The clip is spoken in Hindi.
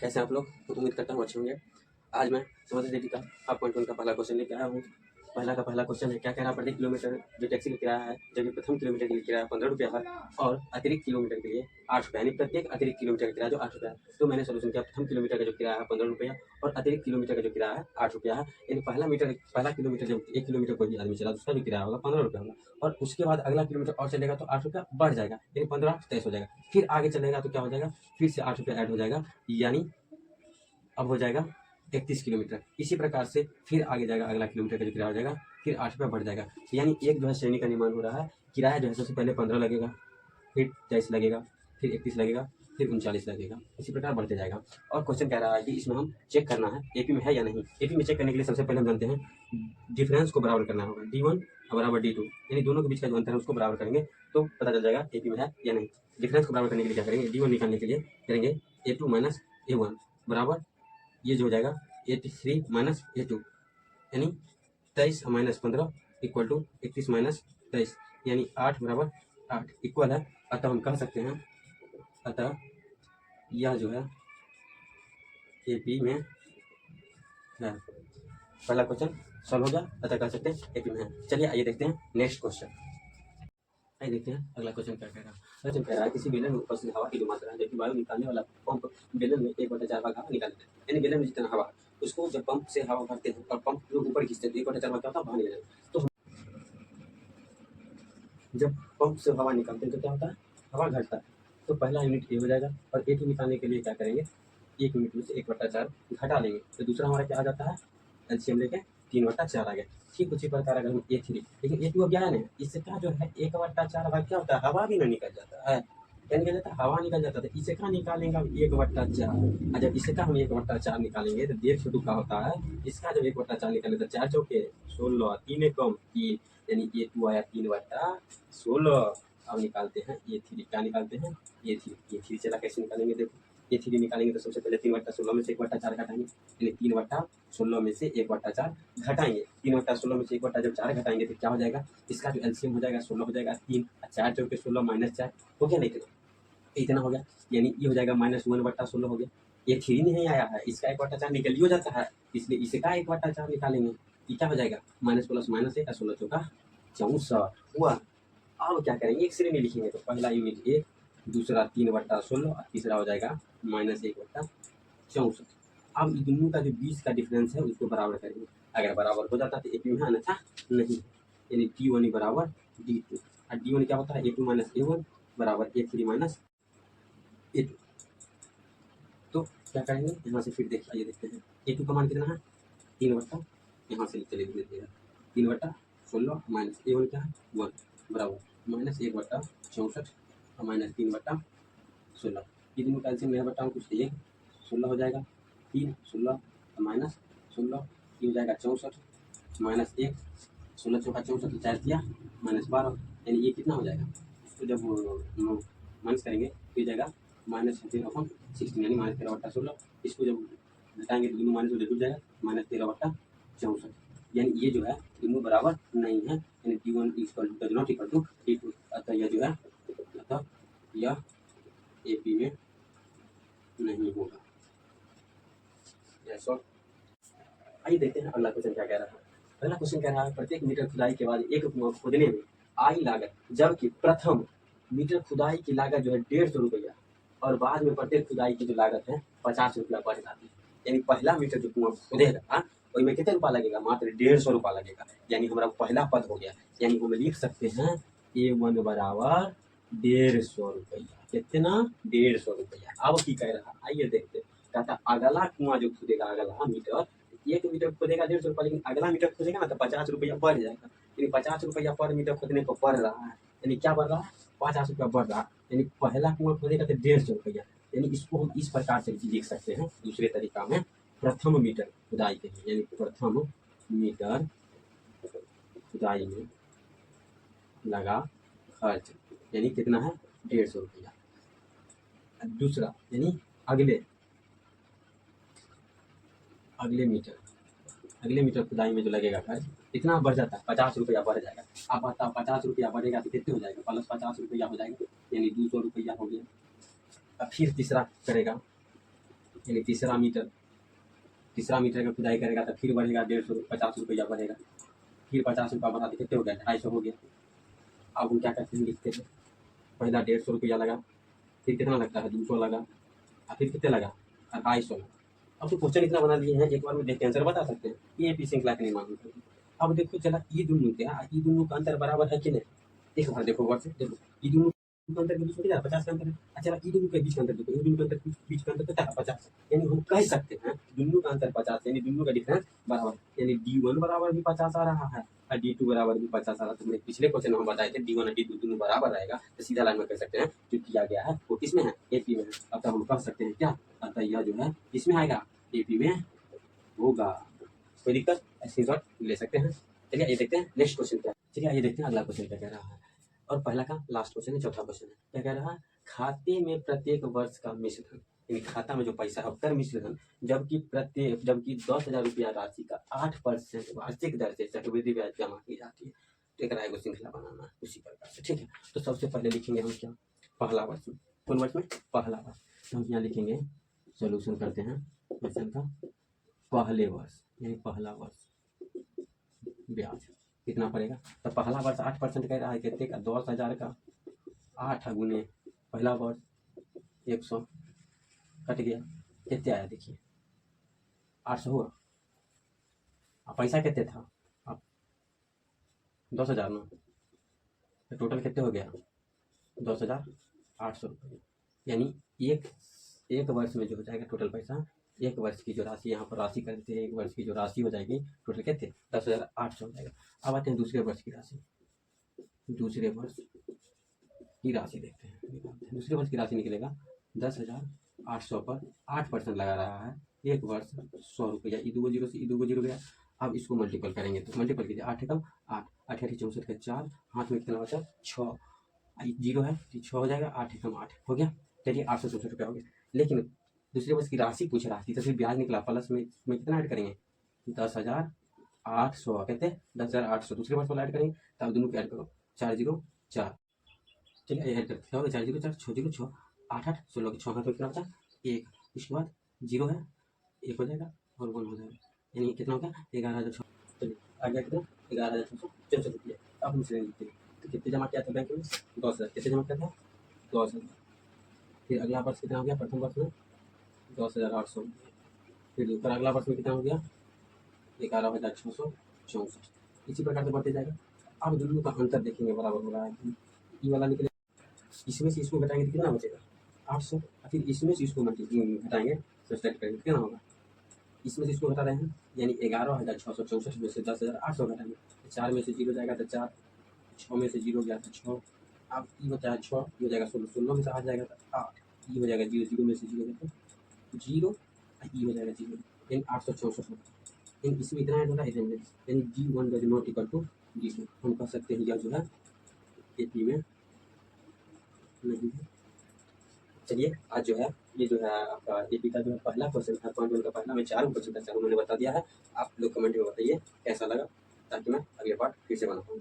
कैसे आप लोग? उम्मीद करता हूँ अच्छे होंगे। आज मैं समझ लीजिए का हाफ पॉइंट वन का पहला क्वेश्चन लेके आया हूँ। पहला क्वेश्चन है, क्या कह रहा है? प्रति किलोमीटर जो टैक्सी का किराया है, जबकि प्रथम किलोमीटर के लिए किराया 15 रुपया है और अतिरिक्त किलोमीटर के लिए 8 रुपया, यानी प्रत्येक अतिरिक्त किलोमीटर का किराया जो 8 रुपया है। तो मैंने सोल्यूशन किया, प्रथम किलोमीटर का जो किराया है 15 रुपया और अतिरिक्त किलोमीटर का जो किराया है 8 रुपया है। यानी पहला किलोमीटर जब 1 किलोमीटर कोई भी आदमी चला तो उसका जो किराया होगा 15 रुपया होगा और उसके बाद अगला किलोमीटर और चलेगा तो 8 रुपया बढ़ जाएगा, यानी 15 23 हो जाएगा। फिर आगे चलेगा तो क्या हो जाएगा? फिर से 8 रुपया ऐड हो जाएगा, यानी अब हो जाएगा 31 किलोमीटर। इसी प्रकार से फिर आगे जाएगा, अगला किलोमीटर का जो किराया हो जाएगा फिर 8 रुपया बढ़ जाएगा। यानी एक जो है श्रेणी का निर्माण हो रहा है। किराया जो है सबसे पहले 15 लगेगा, फिर 23 लगेगा, फिर 31 लगेगा, फिर 39 लगेगा, इसी प्रकार बढ़ते जाएगा। और क्वेश्चन कह रहा है कि इसमें हम चेक करना है एपी में है या नहीं। एपी में चेक करने के लिए सबसे पहले हम जानते हैं डिफरेंस को बराबर करना होगा, D1 बराबर D2, यानी दोनों के बीच का जो अंतर है उसको बराबर करेंगे तो पता चल जाएगा एपी में है या नहीं। डिफरेंस को बराबर करने के लिए क्या करेंगे? D1 निकालने के लिए करेंगे A2 माइनस A1 बराबर, ये जो हो जाएगा 83 माइनस A2, यानी 23 माइनस 15 इक्वल टू 31 माइनस 23, यानी 8 बराबर 8 इक्वल है। अतः हम कह सकते हैं, अतः यह जो है एपी में है। पहला क्वेश्चन सॉल्व हो गया, अतः कह सकते हैं एपी में है। चलिए आइए देखते हैं नेक्स्ट क्वेश्चन। आइए देखते हैं अगला क्वेश्चन क्या कह रहा है। क्वेश्चन कह रहा है किसी बेलन में उपस्थित हवा की जो मात्रा है, जबकि वायु निकालने वाला पंप बेलन में 1/4 भाग हवा निकाल देता है, यानी बेलन में जितना हवा उसको जब पंप से हवा भरते हैं और पंप जो ऊपर खींचते हैं 1/4 भाग क्या होता है? बाहर निकल जाता है। तो जब पंप से हवा निकालते हैं तो क्या होता है? हवा घटता है। तो पहला यूनिट ए हो जाएगा और ए टू निकालने के लिए क्या करेंगे? एक यूनिट में से 1/4 घटा लेंगे तो दूसरा हमारा क्या आ जाता है? एलसीएम लेके 3/4 आ गया। ठीक उसी प्रकार अगर हम A3, लेकिन A2 अब गया है ना, इससे क्या जो है 1/4 भाग क्या होता है? हवा भी ना निकल जाता है। क्या निकल जाता है? हवा निकल जाता है। इसे क्या निकालेंगे हम? 1/4। जब इसे का हम 1/4 निकालेंगे तो 1.5 का होता है। इसका जब 1/4 निकालें तो 4 चौके 16, 3 कम 3, यानी A2 आया 3/16। अब निकालते हैं A3, क्या निकालते हैं? A3 चला कैसे निकालेंगे? देखो A3 निकालेंगे तो सबसे पहले 3/16 में से 1/4 घटाएंगे, यानी 3/16 में से 1/4 घटाएंगे। 3/16 में से 1/4 घटाएंगे तो क्या हो जाएगा? इसका जो एलसीएम हो जाएगा 16 हो जाएगा, 3 4 चौके 16 माइनस 4 हो गया, नहीं इतना हो गया, यानी ये हो जाएगा -1/16 हो गया। ये 3 नहीं आया है, इसका 1/4 निकल हो जाता है, इसलिए इसका 1/4 निकालेंगे। ये क्या हो जाएगा? माइनस प्लस माइनस है, 16 चौका 64 हुआ। अब क्या करेंगे? एक श्रेणी लिखेंगे तो पहला यूनिट 1, दूसरा 3/16 और तीसरा हो जाएगा -1/64। अब दोनों का जो 20 का डिफरेंस है उसको बराबर करेंगे। अगर बराबर हो जाता तो ए में अन्यथा नहीं, यानी D1 बराबर D2 और D1 क्या होता है? A2 माइनस A1 बराबर A3 माइनस A2। तो क्या करेंगे? यहाँ से फिर आइए देखते हैं A2 का मान कितना है? 3/, यहाँ से चलिए धीरे धीरे 3/16 माइनस A1 क्या है? 1 बराबर -1/64 और -3/16। ये दोनों कैल्सियम नया बटा कुछ 1 16 हो जाएगा, 3 16 माइनस 16 ये हो जाएगा 64 माइनस 1 16 चौका 64 तो 4 दिया -12, यानी ये कितना हो जाएगा? इसको जब माइनस करेंगे तो ये जाएगा -13/16, यानी -13/16। इसको जब घटाएंगे तो दोनों माइनस हो जुड़ जाएगा -13/64, यानी ये जो है दोनों बराबर नहीं है, यानी D1 does not equal to D2। अतः यह जो है, अतः यह AP में नहीं होगा। आइए देखते हैं अगला क्वेश्चन क्या कह रहा है। अगला क्वेश्चन कह रहा है प्रत्येक मीटर खुदाई के बाद एक कुआं खोदने में आई लागत, जबकि प्रथम मीटर खुदाई की लागत जो है 150 रुपया और बाद में प्रत्येक खुदाई की जो लागत है 50 रुपया बढ़ जाती है। यानी पहला मीटर जो कुआं खोदेगा उसमें कितने रुपया लगेगा? मात्र 150 रुपया लगेगा, यानी हमारा पहला पद हो गया। यानी हम लिख सकते हैं A1 बराबर 150 रुपया। कितना? 150 रुपया। अब की कह रहा, आइए देखते हैं। कहता अगला कुआं जो खोदेगा, अगला मीटर 1 मीटर खोदेगा 150 रुपया, लेकिन अगला मीटर खोदेगा ना तो 50 रुपया बढ़ जाएगा, यानी 50 रुपया पर मीटर खोदने को बढ़ रहा है। यानी क्या बढ़ रहा है? 50 रुपया बढ़ रहा है। यानी पहला कुआं खोदेगा तो 150 रुपया, यानी इसको हम इस प्रकार से लिख सकते हैं दूसरे तरीका में, प्रथम मीटर खुदाई के लिए, यानी प्रथम मीटर खुदाई में लगा खर्च यानी कितना है? 150 रुपया। दूसरा यानी अगले मीटर खुदाई में जो लगेगा खर्च इतना बढ़ जाता है, 50 रुपया बढ़ जाएगा। अब आता 50 रुपया बढ़ेगा तो कितने हो जाएगा? प्लस 50 रुपया हो जाएगा, यानी 200 रुपया हो गया। अब फिर तीसरा करेगा यानी तीसरा मीटर का खुदाई करेगा तो फिर बढ़ेगा 150 रुपया बढ़ेगा, फिर 50 रुपया बढ़ा के कितने हो गया, 250 हो गया। अब हम क्या करते हैं, लिखते हैं पहला 150 रुपया लगा, फिर कितना लगता है 200 लगा, और फिर कितने लगा 250 लगा। अब तो क्वेश्चन इतना बना दिए हैं, एक बार में देख के आंसर बता सकते हैं, ये पी श्रृंखला के निर्माण होते हैं। अब देखो चला ये दोनों क्या, ये दोनों का अंतर बराबर है कि नहीं, एक बार देखो वर्ष देखो, ये दोनों का अंतर के बीच में कितना 50 का अंतर है। अच्छा ये दोनों के बीच का अंतर देखो, ये दोनों के अंतर बीच का अंतर कितना है 50, यानी हम कह सकते हैं दोनों का अंतर 50, यानी दोनों का डिफरेंस बराबर, यानी D1 बराबर भी 50 आ रहा है और D2 बराबर भी 50 आ रहा है। तो पिछले क्वेश्चन में हम बताए थे D1 और D2 दोनों बराबर रहेगा, तो सीधा लाइन में कह सकते हैं जो किया गया है वो किसमें है, AP में है। अब तो हम कह सकते हैं क्या, अतः यह जो है किसमें आएगा, AP में होगा। कोई दिक्कत, ऐसे ले सकते हैं। चलिए ये देखते हैं नेक्स्ट क्वेश्चन क्या है। चलिए ये देखते हैं अगला क्वेश्चन क्या कह रहा है, और पहला का लास्ट क्वेश्चन है, चौथा क्वेश्चन है। क्या कह रहा है, खाते में प्रत्येक वर्ष का मिश्रण, यानी खाता में जो पैसा है कर मिश्रण, जबकि 10,000 रुपया राशि का 8% वार्षिक दर से चक्रवृद्धि ब्याज जमा की जाती है। तो एक एगो श्रृंखला बनाना है उसी प्रकार से, ठीक है। तो सबसे पहले लिखेंगे हम क्या, पहला वर्ष में, कौन वर्ष में, पहला वर्ष। तो हम यहाँ लिखेंगे, सोल्यूशन करते हैं क्वेश्चन का, पहले वर्ष यानी पहला वर्ष ब्याज कितना पड़ेगा। तो पहला वर्ष 8% कह रहा है, कितने का, 10,000 का 8 गुने पहला वर्ष 100 कट गया, कितने आया देखिए 800 हुआ। अब पैसा कितने था, अब 10,000 ना, तो टोटल कितने हो गया 10,800 रुपये। यानी एक वर्ष में जो हो जाएगा टोटल पैसा, एक वर्ष की जो राशि यहाँ पर राशि करते हैं, एक वर्ष की जो राशि हो जाएगी टोटल कितने 10,800 हो जाएगा। अब आते हैं दूसरे वर्ष की राशि, दूसरे वर्ष की राशि देखते हैं, दूसरे वर्ष की राशि निकलेगा 10,800 पर 8% लगा रहा है, एक वर्ष 100 रुपया, ई 2 जीरो से ई 2 जीरो गया। अब इसको मल्टीपल करेंगे, तो मल्टीपल कीजिए, 8 एकम 8, 8 8 64 का 4, हाथ में कितना बचा 6, जीरो है 6 हो जाएगा, 8 एकम 8 हो गया। चलिए 864 रुपया हो गया। लेकिन दूसरे वर्ष की राशि पूछ रहा थी, तो फिर ब्याज निकला, प्लस में कितना ऐड करेंगे 10,800, कहते हैं 10,800 दूसरे वर्ष वाला ऐड करेंगे, तब दोनों को ऐड करो, 4 0 4। चलिए ऐड करते क्या होगा, 4 0 4 6 0 6 8 8 16 के 6 हाथ में कितना बचा 1, उसके बाद 0 है 1 हो जाएगा और 1 हो जाएगा, यानी कितना हो गया 11,600। चलिए आ गया कितना 11,664 रुपये। अब हम इसे लिखते हैं, तो कितने जमा किया था बैंक में 10,000, कितने जमा किया था 10,000। फिर अगला वर्ष कितना हो गया, प्रथम वर्ष में 10,800, फिर अगला वर्ष में कितना हो गया 11,664। इसी प्रकार से बढ़ते जाएगा। अब दोनों का अंतर देखेंगे बराबर हो रहा है, ये वाला निकले, इसमें से इसको घटाएंगे तो कितना बचेगा 800, फिर इसमें से इसको घटाएंगे तो सेट करेंगे कितना होगा, इसमें से इसको घटा रहे हैं यानी 11,664 में से 10,800 घटाएंगे, 4 में से 0 जाएगा तो 4, 6 में से 0 गया तो 6, अब ये बचा है 6, ये हो जाएगा 16, 16 में से 8 जाएगा तो 8, ये हो जाएगा 0, 0 में से 0 जाएगा 0, ये हो जाएगा 0, यानी 864 होगा। यानी इसमें इतना ऐड होगा, यानी D1 does not equal to D2। हम कह सकते हैं यह जो है AP में नहीं है। चलिए आज जो है ये जो है आपका AP का जो है पहला क्वेश्चन था, पॉइंट 1 का पहला में 4 क्वेश्चन था, 4 मैंने बता दिया है। आप लोग कमेंट में बताइए कैसा लगा, ताकि मैं अगले पार्ट फिर से बना पाऊँ।